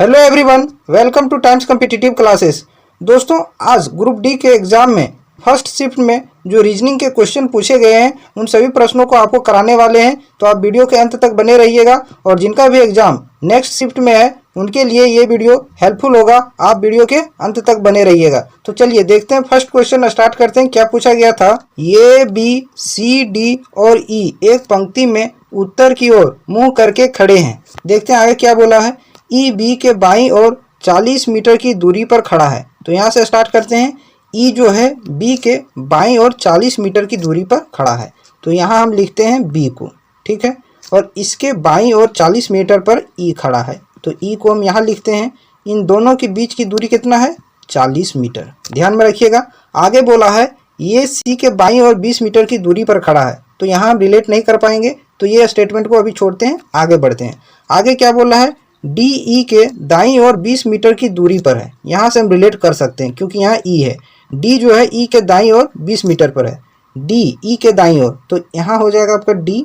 Hello everyone, welcome two times competitive classes. दोस्तों, आज group D के एग्जाम में फर्स्ट शिफ्ट में जो रीजनिंग के क्वेश्चन पूछे गए हैं उन सभी प्रश्नों को आपको कराने वाले हैं, तो आप वीडियो के अंत तक बने रहिएगा। और जिनका भी एग्जाम नेक्स्ट शिफ्ट में है उनके लिए ये वीडियो हेल्पफुल होगा, आप वीडियो के अंत तक बने रहिएगा। तो चलिए देखते हैं, फर्स्ट क्वेश्चन स्टार्ट करते हैं। क्या पूछा गया था? ए बी सी डी और ई एक पंक्ति में उत्तर की ओर मुंह करके खड़े हैं। देखते हैं आगे क्या बोला है। ई बी के बाईं ओर 40 मीटर की दूरी पर खड़ा है। तो यहाँ से स्टार्ट करते हैं। ई जो है बी के बाईं ओर 40 मीटर की दूरी पर खड़ा है, तो यहाँ हम लिखते हैं बी को, ठीक है। और इसके बाईं ओर 40 मीटर पर ई खड़ा है, तो ई को हम यहाँ लिखते हैं। इन दोनों के बीच की दूरी कितना है? 40 मीटर। ध्यान में रखिएगा। आगे बोला है ये सी के बाईं ओर 20 मीटर की दूरी पर खड़ा है, तो यहाँ हम रिलेट नहीं कर पाएंगे, तो ये स्टेटमेंट को अभी छोड़ते हैं, आगे बढ़ते हैं। आगे क्या बोला है? डी ई के दाईं ओर 20 मीटर की दूरी पर है। यहाँ से हम रिलेट कर सकते हैं क्योंकि यहाँ ई है। डी जो है ई के दाईं ओर 20 मीटर पर है, डी ई के दाईं ओर, तो यहाँ हो जाएगा आपका डी।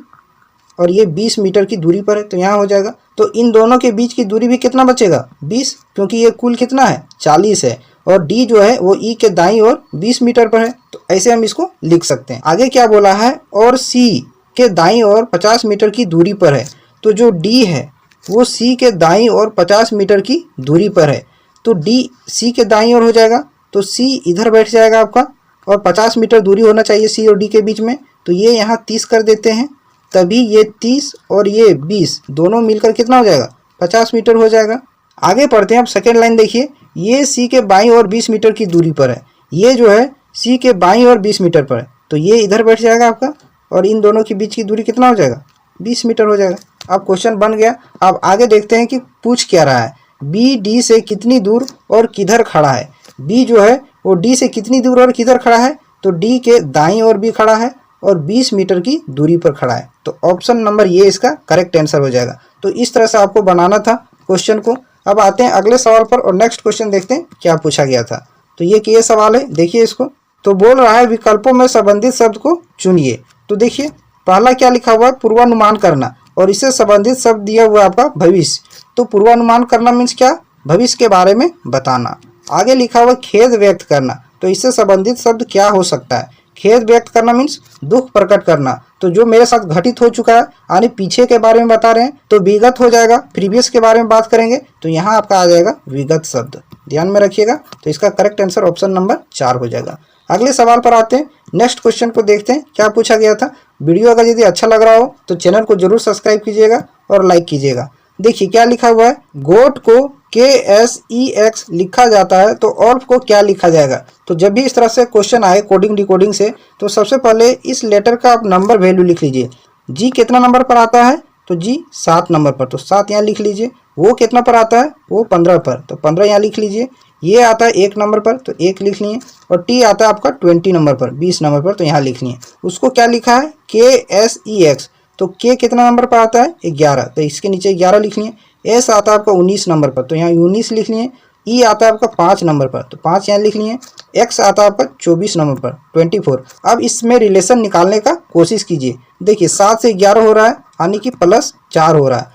और ये 20 मीटर की दूरी पर है, तो यहाँ हो जाएगा। तो इन दोनों के बीच की दूरी भी कितना बचेगा? 20, क्योंकि ये कुल कितना है? 40 है। और डी जो है वो ई के दाईं ओर 20 मीटर पर है, तो ऐसे हम इसको लिख सकते हैं। आगे क्या बोला है? और सी के दाईं ओर 50 मीटर की दूरी पर है। तो जो डी है वो सी के दाईं ओर 50 मीटर की दूरी पर है, तो डी सी के दाईं ओर हो जाएगा, तो सी इधर बैठ जाएगा आपका। और 50 मीटर दूरी होना चाहिए सी और डी के बीच में, तो ये यहाँ 30 कर देते हैं, तभी ये 30 और ये 20 दोनों मिलकर कितना हो जाएगा? 50 मीटर हो जाएगा। आगे पढ़ते हैं। अब सेकेंड लाइन देखिए। ये सी के बाईं ओर 20 मीटर की दूरी पर है, ये जो है सी के बाईं ओर 20 मीटर पर है, तो ये इधर बैठ जाएगा आपका। और इन दोनों के बीच की दूरी कितना हो जाएगा? 20 मीटर हो जाएगा। अब क्वेश्चन बन गया। अब आगे देखते हैं कि पूछ क्या रहा है। बी डी से कितनी दूर और किधर खड़ा है? बी जो है वो डी से कितनी दूर और किधर खड़ा है? तो डी के दाईं ओर भी खड़ा है और 20 मीटर की दूरी पर खड़ा है, तो ऑप्शन नंबर ये इसका करेक्ट आंसर हो जाएगा। तो इस तरह से आपको बनाना था क्वेश्चन को। अब आते हैं अगले सवाल पर और नेक्स्ट क्वेश्चन देखते हैं क्या पूछा गया था। तो ये सवाल है, देखिए इसको। तो बोल रहा है विकल्पों में संबंधित शब्द को चुनिए। तो देखिए पहला क्या लिखा हुआ है? पूर्वानुमान करना, और इससे संबंधित शब्द दिया हुआ है आपका भविष्य। तो पूर्वानुमान करना मीन्स क्या? भविष्य के बारे में बताना। आगे लिखा हुआ खेद व्यक्त करना, तो इससे संबंधित शब्द क्या हो सकता है? खेद व्यक्त करना मीन्स दुख प्रकट करना। तो जो मेरे साथ घटित हो चुका है, यानी पीछे के बारे में बता रहे हैं, तो विगत हो जाएगा। प्रीवियस के बारे में बात करेंगे तो यहाँ आपका आ जाएगा विगत शब्द। ध्यान में रखिएगा। तो इसका करेक्ट आंसर ऑप्शन नंबर 4 हो जाएगा। अगले सवाल पर आते हैं। नेक्स्ट क्वेश्चन को देखते हैं क्या पूछा गया था। वीडियो अगर यदि अच्छा लग रहा हो तो चैनल को जरूर सब्सक्राइब कीजिएगा और लाइक कीजिएगा। देखिए क्या लिखा हुआ है। गोट को KSEX लिखा जाता है, तो ऑल्फ को क्या लिखा जाएगा? तो जब भी इस तरह से क्वेश्चन आए कोडिंग डिकोडिंग से, तो सबसे पहले इस लेटर का आप नंबर वैल्यू लिख लीजिए। जी कितना नंबर पर आता है? तो जी 7 नंबर पर, तो 7 यहाँ लिख लीजिए। वो कितना पर आता है? वो 15 पर, तो 15 यहाँ लिख लीजिए। ये आता है 1 नंबर पर, तो 1 लिख लिए। और टी आता है आपका 20 नंबर पर, 20 नंबर पर, तो यहाँ लिख लिए। उसको क्या लिखा है? KSEX। तो के कितना नंबर पर आता है? 11, तो इसके नीचे 11 लिख लिए। एस आता है आपका 19 नंबर पर, तो यहाँ 19 लिख लिए। ई आता है आपका 5 नंबर पर, तो 5 यहाँ लिख लिए। एक्स आता है आपका 24 नंबर पर, 24। अब इसमें रिलेशन निकालने का कोशिश कीजिए। देखिए 7 से 11 हो रहा है, यानी कि +4 हो रहा है।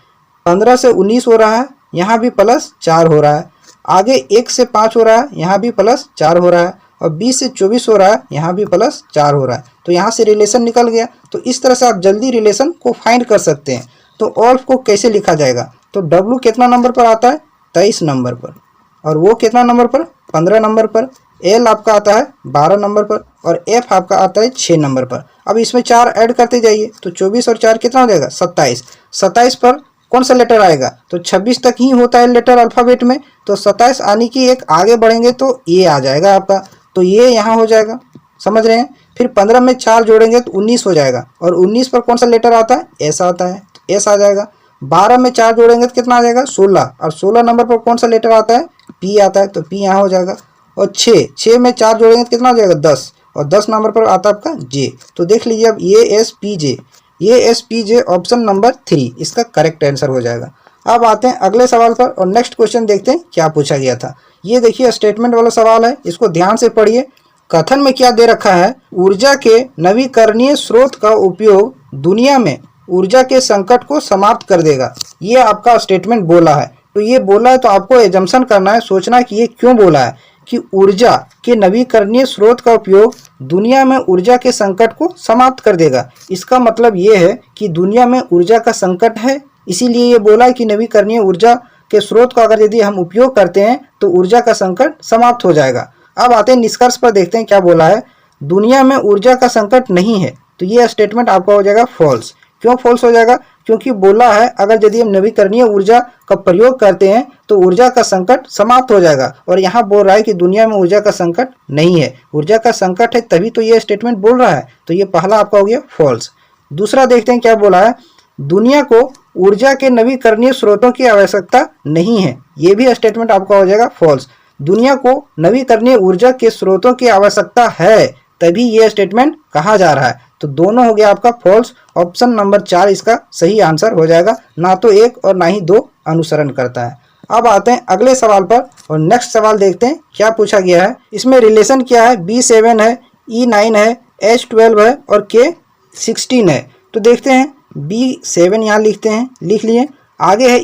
15 से 19 हो रहा है, यहाँ भी +4 हो रहा है। आगे 1 से 5 हो रहा है, यहाँ भी +4 हो रहा है। और 20 से 24 हो रहा है, यहाँ भी +4 हो रहा है। तो यहाँ से रिलेशन निकल गया। तो इस तरह से आप जल्दी रिलेशन को फाइंड कर सकते हैं। तो ऑल्फ को कैसे लिखा जाएगा? तो डब्लू कितना नंबर पर आता है? 23 नंबर पर। और वो कितना नंबर पर? 15 नंबर पर। एल आपका आता है 12 नंबर पर। और एफ आपका आता है 6 नंबर पर। अब इसमें 4 ऐड करते जाइए, तो 24 और 4 कितना हो जाएगा? 27। 27 पर कौन सा लेटर आएगा? तो 26 तक ही होता है लेटर अल्फ़ाबेट में, तो 27 आने की एक आगे बढ़ेंगे तो ये आ जाएगा आपका, तो ये यहाँ हो जाएगा। समझ रहे हैं? फिर 15 में 4 जोड़ेंगे तो 19 हो जाएगा। और 19 पर कौन सा लेटर आता है? एस आता है, तो एस आ जाएगा। 12 में 4 जोड़ेंगे तो कितना आ जाएगा? 16। और 16 नंबर पर कौन सा लेटर आता है? पी आता है, तो पी यहाँ हो जाएगा। और 6 में 4 जोड़ेंगे तो कितना हो जाएगा? 10। और 10 नंबर पर आता है आपका जे। तो देख लीजिए अब ये एस पी जे ऑप्शन नंबर 3 इसका करेक्ट आंसर हो जाएगा। अब आते हैं अगले सवाल पर और नेक्स्ट क्वेश्चन देखते हैं क्या पूछा गया था। ये देखिए स्टेटमेंट वाला सवाल है, इसको ध्यान से पढ़िए। कथन में क्या दे रखा है? ऊर्जा के नवीकरणीय स्रोत का उपयोग दुनिया में ऊर्जा के संकट को समाप्त कर देगा। ये आपका स्टेटमेंट बोला है, तो ये बोला है तो आपको एजम्पशन करना है, सोचना है कि ये क्यों बोला है कि ऊर्जा के नवीकरणीय स्रोत का उपयोग दुनिया में ऊर्जा के संकट को समाप्त कर देगा। इसका मतलब ये है कि दुनिया में ऊर्जा का संकट है, इसीलिए ये बोला है कि नवीकरणीय ऊर्जा के स्रोत का अगर यदि हम उपयोग करते हैं तो ऊर्जा का संकट समाप्त हो जाएगा। अब आते हैं निष्कर्ष पर, देखते हैं क्या बोला है। दुनिया में ऊर्जा का संकट नहीं है, तो ये स्टेटमेंट आपका हो जाएगा फॉल्स। क्यों फॉल्स हो जाएगा? क्योंकि बोला है अगर यदि हम नवीकरणीय ऊर्जा का प्रयोग करते हैं तो ऊर्जा का संकट समाप्त हो जाएगा, और यहाँ बोल रहा है कि दुनिया में ऊर्जा का संकट नहीं है। ऊर्जा का संकट है तभी तो ये स्टेटमेंट बोल रहा है, तो ये पहला आपका हो गया फॉल्स। दूसरा देखते हैं क्या बोला है। दुनिया को ऊर्जा के नवीकरणीय स्रोतों की आवश्यकता नहीं है, ये भी स्टेटमेंट आपका हो जाएगा फॉल्स। दुनिया को नवीकरणीय ऊर्जा के स्रोतों की आवश्यकता है तभी ये स्टेटमेंट कहा जा रहा है, तो दोनों हो गया आपका फॉल्स। ऑप्शन नंबर 4 इसका सही आंसर हो जाएगा, ना तो 1 और ना ही 2 अनुसरण करता है। अब आते हैं अगले सवाल पर, और नेक्स्ट सवाल देखते हैं क्या पूछा गया है। इसमें रिलेशन क्या है, B7 है, E9 है, H12 है और K16 है। तो देखते हैं, B7 यहाँ लिखते हैं, लिख लिए। आगे है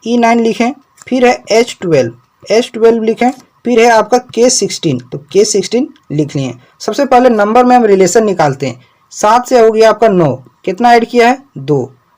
E9 लिखें, फिर है H12 लिखें, फिर है आपका K16, तो K16 लिख लिए। सबसे पहले नंबर में हम रिलेशन निकालते हैं। 7 से हो गया आपका 9, कितना ऐड किया है 2।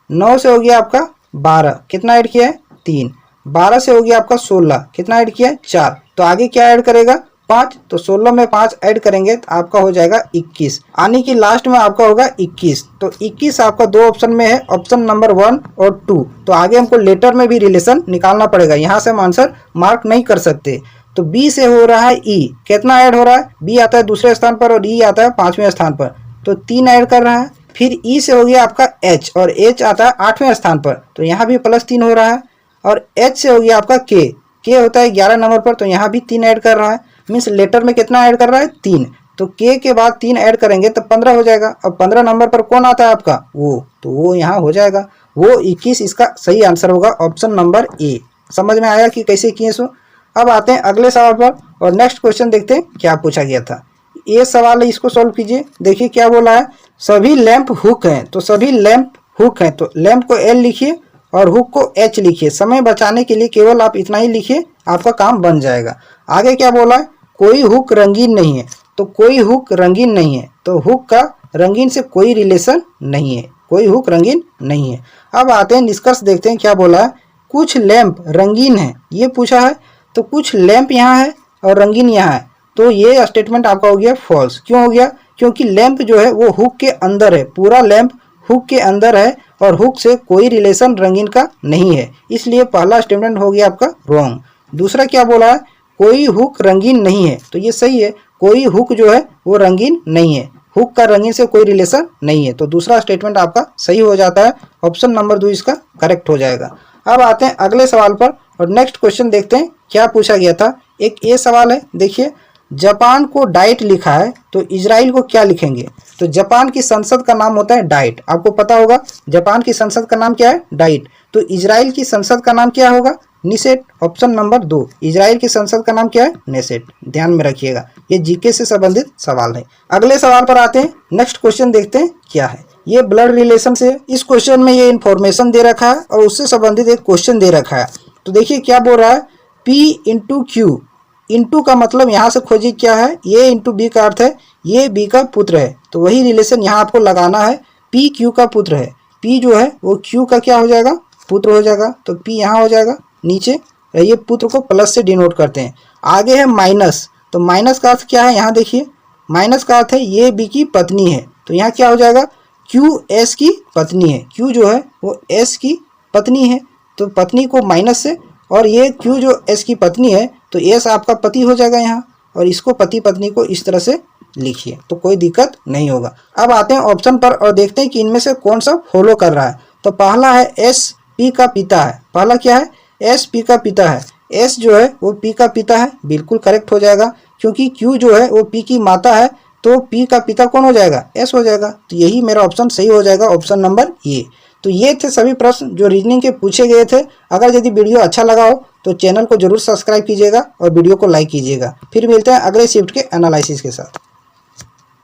9 से हो गया आपका 12, कितना ऐड किया है 3। 12 से हो गया आपका 16, कितना ऐड किया है 4। तो आगे क्या ऐड करेगा 5, तो 16 में 5 ऐड करेंगे तो आपका हो जाएगा 21। आने की लास्ट में आपका होगा 21, तो 21 आपका 2 ऑप्शन में है, ऑप्शन नंबर 1 और 2। तो आगे हमको लेटर में भी रिलेशन निकालना पड़ेगा, यहाँ से हम आंसर मार्क नहीं कर सकते। तो B से हो रहा है E, कितना ऐड हो रहा है, B आता है दूसरे स्थान पर और E आता है 5वें स्थान पर, तो 3 ऐड कर रहा है। फिर E से हो गया आपका H, और H आता है 8वें स्थान पर, तो यहाँ भी +3 हो रहा है। और H से हो गया आपका K होता है 11 नंबर पर, तो यहाँ भी 3 ऐड कर रहा है। मीन्स लेटर में कितना ऐड कर रहा है 3, तो K के बाद 3 ऐड करेंगे तो 15 हो जाएगा। अब 15 नंबर पर कौन आता है आपका वो, तो वो यहाँ हो जाएगा वो 21, इसका सही आंसर होगा ऑप्शन नंबर A। समझ में आया कि कैसे किए सो। अब आते हैं अगले सवाल पर, और नेक्स्ट क्वेश्चन देखते हैं क्या पूछा गया था। ये सवाल है, इसको सॉल्व कीजिए। देखिए क्या बोला है, सभी लैंप हुक हैं, तो सभी लैंप हुक हैं, तो लैंप को L लिखिए और हुक को H लिखिए। समय बचाने के लिए केवल आप इतना ही लिखिए, आपका काम बन जाएगा। आगे क्या बोला है, कोई हुक रंगीन नहीं है, तो कोई हुक रंगीन नहीं है, तो हुक का रंगीन से कोई रिलेशन नहीं है, कोई हुक रंगीन नहीं है। अब आते हैं निष्कर्ष देखते हैं क्या बोला है। कुछ लैंप रंगीन है, ये पूछा है, तो कुछ लैंप यहाँ है और रंगीन यहाँ है, तो ये स्टेटमेंट आपका हो गया फॉल्स। क्यों हो गया, क्योंकि लैंप जो है वो हुक के अंदर है, पूरा लैंप हुक के अंदर है और हुक से कोई रिलेशन रंगीन का नहीं है, इसलिए पहला स्टेटमेंट हो गया आपका रॉन्ग। दूसरा क्या बोला है, कोई हुक रंगीन नहीं है, तो ये सही है, कोई हुक जो है वो रंगीन नहीं है, हुक का रंगीन से कोई रिलेशन नहीं है, तो दूसरा स्टेटमेंट आपका सही हो जाता है, ऑप्शन नंबर 2 इसका करेक्ट हो जाएगा। अब आते हैं अगले सवाल पर, और नेक्स्ट क्वेश्चन देखते हैं क्या पूछा गया था। एक ये सवाल है, देखिए जापान को डाइट लिखा है, तो इजराइल को क्या लिखेंगे। तो जापान की संसद का नाम होता है डाइट, आपको पता होगा जापान की संसद का नाम क्या है डाइट। तो इजराइल की संसद का नाम क्या होगा निसेट, ऑप्शन नंबर 2। इजराइल की संसद का नाम क्या है नेसेट, ध्यान में रखिएगा, ये जीके से संबंधित सवाल है। अगले सवाल पर आते हैं, नेक्स्ट क्वेश्चन देखते हैं क्या है। ये ब्लड रिलेशन से, इस क्वेश्चन में ये इन्फॉर्मेशन दे रखा है और उससे संबंधित एक क्वेश्चन दे रखा है। तो देखिए क्या बोल रहा है, P इंटू क्यू, इंटू का मतलब यहाँ से खोजिए क्या है, ये इंटू बी का अर्थ है ये बी का पुत्र है, तो वही रिलेशन यहाँ आपको लगाना है। P क्यू का पुत्र है, P जो है वो Q का क्या हो जाएगा पुत्र हो जाएगा, तो P यहाँ हो जाएगा नीचे, ये पुत्र को प्लस से डिनोट करते हैं। आगे है माइनस, तो माइनस का अर्थ क्या है, यहाँ देखिए माइनस का अर्थ है ये बी की पत्नी है, तो यहाँ क्या हो जाएगा Q S की पत्नी है, Q जो है वो S की पत्नी है, तो पत्नी को माइनस से, और ये Q जो S की पत्नी है तो S आपका पति हो जाएगा यहाँ, और इसको पति पत्नी को इस तरह से लिखिए तो कोई दिक्कत नहीं होगा। अब आते हैं ऑप्शन पर और देखते हैं कि इनमें से कौन सा फॉलो कर रहा है। तो पहला है S P का पिता है, पहला क्या है S P का पिता है, S जो है वो P का पिता है, बिल्कुल करेक्ट हो जाएगा, क्योंकि Q जो है वो P की माता है, तो P का पिता कौन हो जाएगा S हो जाएगा, तो यही मेरा ऑप्शन सही हो जाएगा, ऑप्शन नंबर ए। तो ये थे सभी प्रश्न जो रीजनिंग के पूछे गए थे। अगर यदि वीडियो अच्छा लगा हो तो चैनल को जरूर सब्सक्राइब कीजिएगा और वीडियो को लाइक कीजिएगा। फिर मिलते हैं अगले शिफ्ट के एनालिसिस के साथ।